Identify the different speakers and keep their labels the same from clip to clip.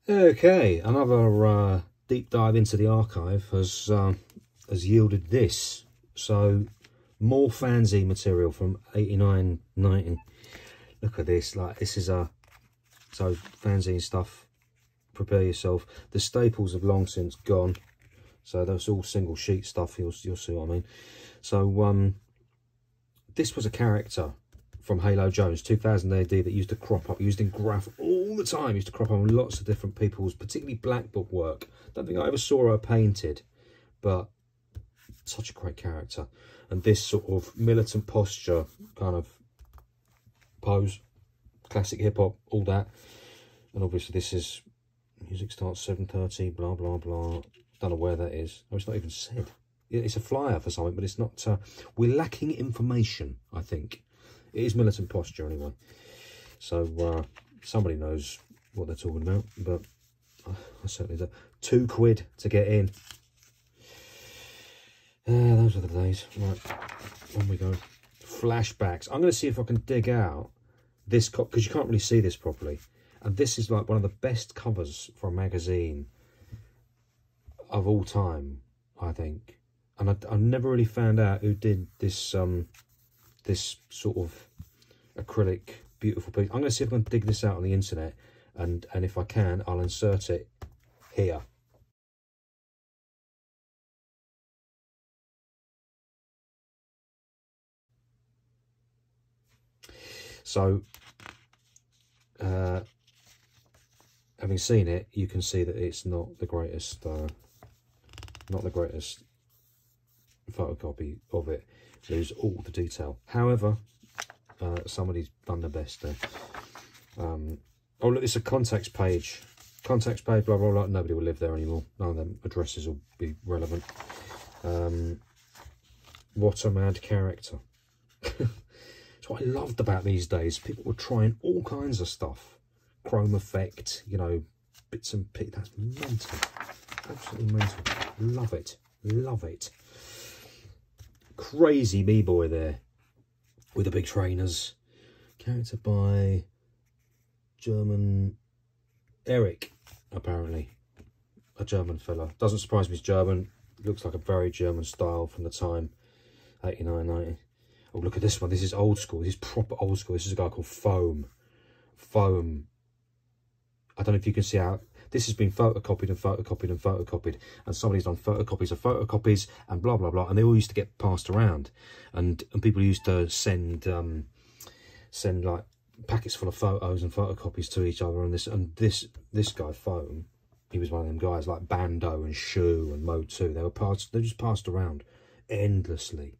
Speaker 1: Okay, another deep dive into the archive has yielded this. So more fanzine material from 89, 90. Look at this, like this is so fanzine stuff. Prepare yourself. The staples have long since gone, so that's all single sheet stuff. You'll see what I mean. So this was a character from Halo Jones, 2000 AD, that used to crop up, used in graph all the time, used to crop up on lots of different people's, particularly black book work. Don't think I ever saw her painted, but such a great character. And this sort of militant posture kind of pose, classic hip hop, all that. And obviously this is, music starts 7:30, blah, blah, blah. Don't know where that is. Oh, it's not even said. It's a flyer for something, but it's not, we're lacking information, I think. It is militant posture anyway. So somebody knows what they're talking about, but I certainly don't. £2 to get in. Those are the days. Right, on we go. Flashbacks. I'm going to see if I can dig out this, because you can't really see this properly. And this is like one of the best covers for a magazine of all time, I think. And I never really found out who did this this sort of acrylic beautiful piece. I'm going to see if I can dig this out on the internet, and if I can, I'll insert it here. So having seen it, you can see that it's not the greatest photocopy of it. Lose all the detail. However, somebody's done their best there. Oh look, it's a contacts page. Contacts page, blah blah blah. Nobody will live there anymore. None of them addresses will be relevant. What a mad character. That's what I loved about these days. People were trying all kinds of stuff. Chrome effect, you know, bits and pieces. That's mental. Absolutely mental. Love it. Love it. Crazy B-boy there with the big trainers. Character by German Eric, apparently. A German fella. Doesn't surprise me, he's German. Looks like a very German style from the time. 89, 90. Oh, look at this one. This is old school. This is proper old school. This is a guy called Foam. Foam. I don't know if you can see how this has been photocopied and photocopied and photocopied, and somebody's done photocopies of photocopies and blah blah blah, and they all used to get passed around, and people used to send like packets full of photos and photocopies to each other. And this guy Foam, he was one of them guys like Bando and Shoe and Mode 2. They just passed around endlessly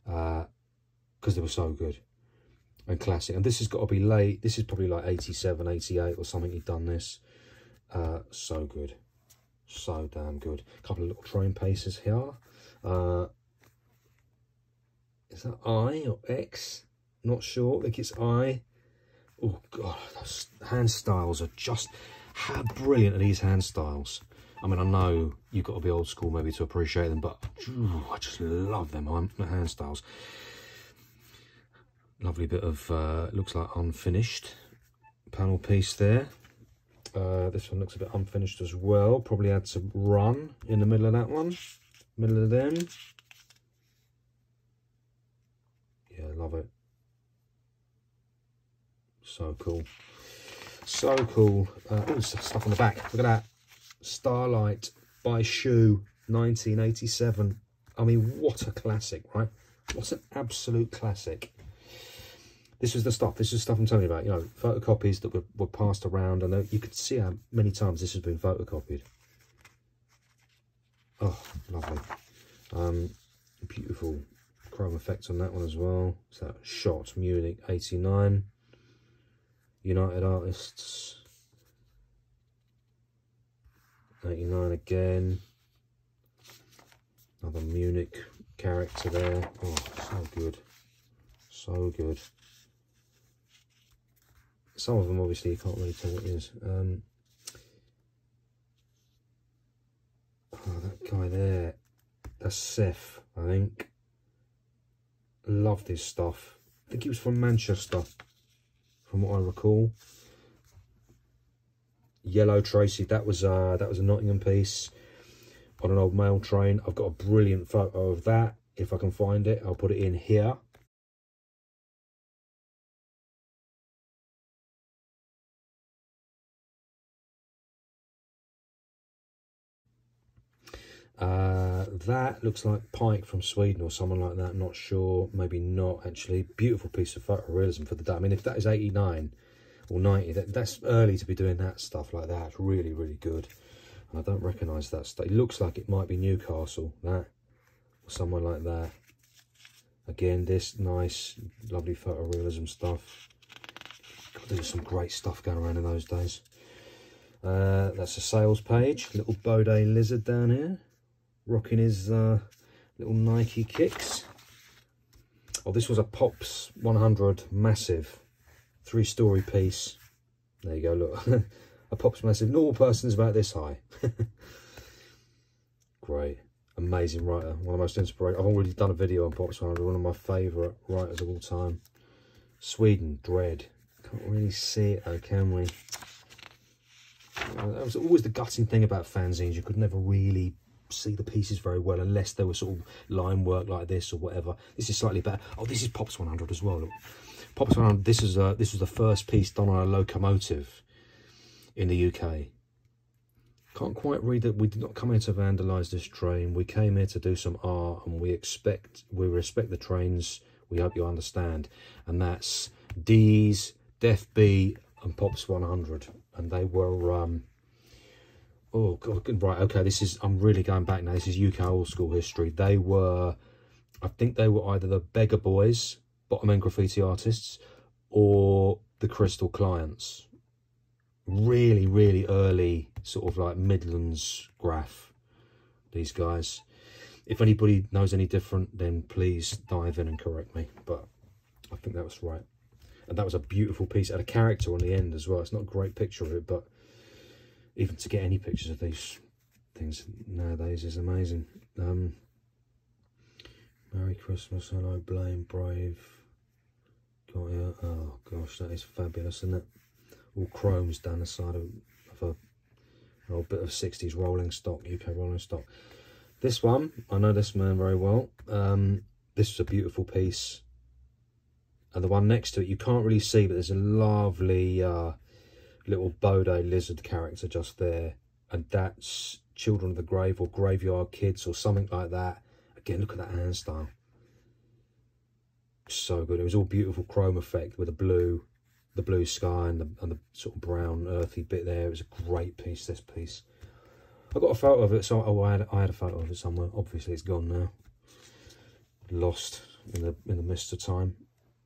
Speaker 1: because they were so good and classic. And this has got to be late. This is probably like 87, 88 or something. He'd done this. So good. So damn good. A couple of little train paces here. Is that I or X? Not sure. I think it's I. Oh, God. Those hand styles are just... How brilliant are these hand styles? I mean, I know you've got to be old school maybe to appreciate them, but I just love them hand styles. Lovely bit of, looks like unfinished panel piece there. This one looks a bit unfinished as well. Probably had some run in the middle of that one. Middle of them. Yeah, love it. So cool. So cool. Oh, stuff on the back. Look at that. Starlight by Shoe, 1987. I mean, what a classic, right? What an absolute classic. This is the stuff. This is stuff I'm telling you about. You know, photocopies that were passed around, and you can see how many times this has been photocopied. Oh, lovely. Beautiful chrome effect on that one as well. It's that shot, Munich, 89. United Artists, 89 again. Another Munich character there. Oh, so good. So good. Some of them, obviously, you can't really tell what it is. Oh, that guy there. That's Seth, I think. Loved his stuff. I think he was from Manchester, from what I recall. Yellow Tracy, that was a Nottingham piece on an old mail train. I've got a brilliant photo of that. If I can find it, I'll put it in here. That looks like Pike from Sweden or someone like that. Not sure, maybe not actually. Beautiful piece of photorealism for the day. I mean, if that is 89 or 90, that's early to be doing that stuff like that. It's really, really good. And I don't recognise that stuff. It looks like it might be Newcastle, that, or someone like that. Again, this nice, lovely photorealism stuff. God, there's some great stuff going around in those days. That's a sales page. Little Bode lizard down here, rocking his little Nike kicks. Oh, this was a Pops 100 massive 3-story piece. There you go, look. A Pops massive. Normal person's about this high. Great. Amazing writer. One of the most inspirational. I've already done a video on Pops 100. One of my favourite writers of all time. Sweden, Dread. Can't really see it though, can we? That was always the gutting thing about fanzines. You could never really see the pieces very well unless they were sort of line work like this or whatever. This is slightly better. Oh, this is Pops 100 as well. Look. Pops 100. This was the first piece done on a locomotive in the UK. Can't quite read it. We did not come here to vandalise this train. We came here to do some art, and we respect the trains. We hope you understand. And that's D's, Def B, and Pops 100. And they were oh god, right, okay, this is, I'm really going back now. This is UK old school history. They were, I think they were either the Beggar Boys, bottom end graffiti artists, or the Crystal Clients. Really, really early, sort of like Midlands graph, these guys. If anybody knows any different, then please dive in and correct me, but I think that was right. And that was a beautiful piece. It had a character on the end as well. It's not a great picture of it, but even to get any pictures of these things nowadays is amazing. Merry Christmas, hello, Blame, Brave. Got you. Oh gosh, that is fabulous, isn't it? All chromes down the side of an old bit of 60s rolling stock, UK rolling stock. This one, I know this man very well. This is a beautiful piece. And the one next to it, you can't really see, but there's a lovely little Bode lizard character just there. And that's Children of the Grave or Graveyard Kids or something like that. Again, look at that hand style. So good. It was all beautiful chrome effect with the blue sky and the sort of brown earthy bit there. It was a great piece, this piece. I got a photo of it, so I had a photo of it somewhere. Obviously, it's gone now. Lost in the mist of time.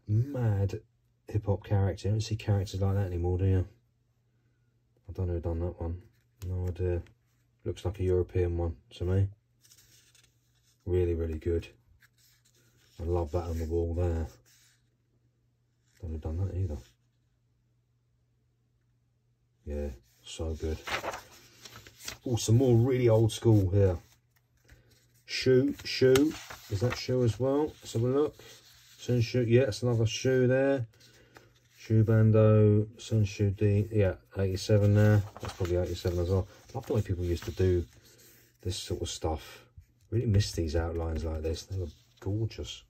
Speaker 1: Mad hip-hop character. You don't see characters like that anymore, do you? I don't know who done that one. No idea. Looks like a European one to me. Really, really good. I love that on the wall there. Don't know who done that either. Yeah, so good. Oh, some more really old school here. Shoe. Is that shoe as well? Let's have a look. Sun shoe, yeah, it's another shoe there. Shoe Bando, Sun Shoe D, yeah, 87 there. That's probably 87 as well. I love the way people used to do this sort of stuff. Really miss these outlines like this. They were gorgeous.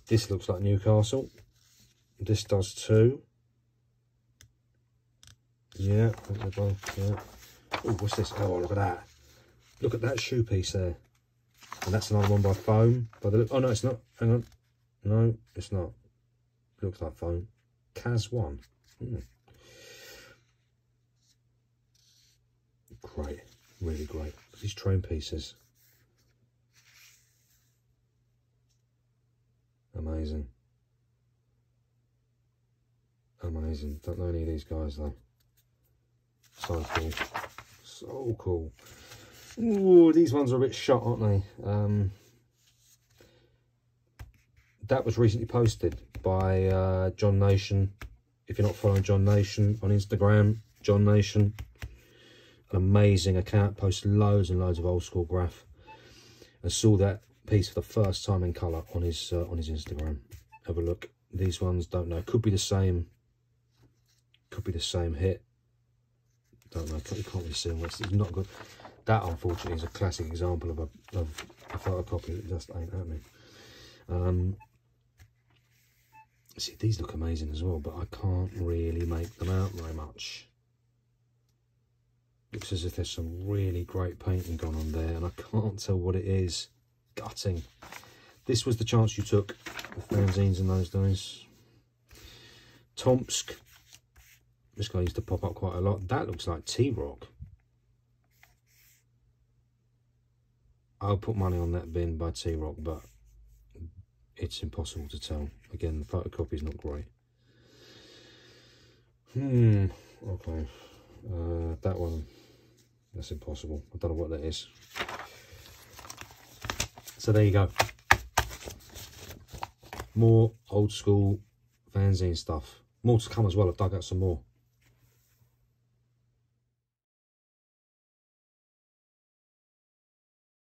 Speaker 1: This looks like Newcastle. This does too. Yeah, I think they're both, yeah. Oh, what's this? Oh, look at that. Look at that shoe piece there. And that's another one by Foam. By the look. Oh, no, it's not. Hang on. No, it's not. Looks like Foam. Kaz 1. Great. Really great. These train pieces. Amazing. Amazing. Don't know any of these guys though. So cool. So cool. Ooh, these ones are a bit shot, aren't they? That was recently posted by John Nation. If you're not following John Nation on Instagram, John Nation, an amazing account, posts loads and loads of old school graph. I saw that piece for the first time in colour on his Instagram. Have a look. These ones, don't know. Could be the same. Could be the same hit. don't know, you can't really see them. It's not good. That, unfortunately, is a classic example of a photocopy that just ain't happening. See, these look amazing as well, but I can't really make them out very much. Looks as if there's some really great painting gone on there, and I can't tell what it is. Gutting. This was the chance you took with fanzines in those days. Tomsk. This guy used to pop up quite a lot. That looks like T-Rock. I'll put money on that bin by T-Rock, but it's impossible to tell. Again, the photocopy is not great. Okay. That one, that's impossible. I don't know what that is. So there you go. More old school fanzine stuff. More to come as well. I've dug out some more.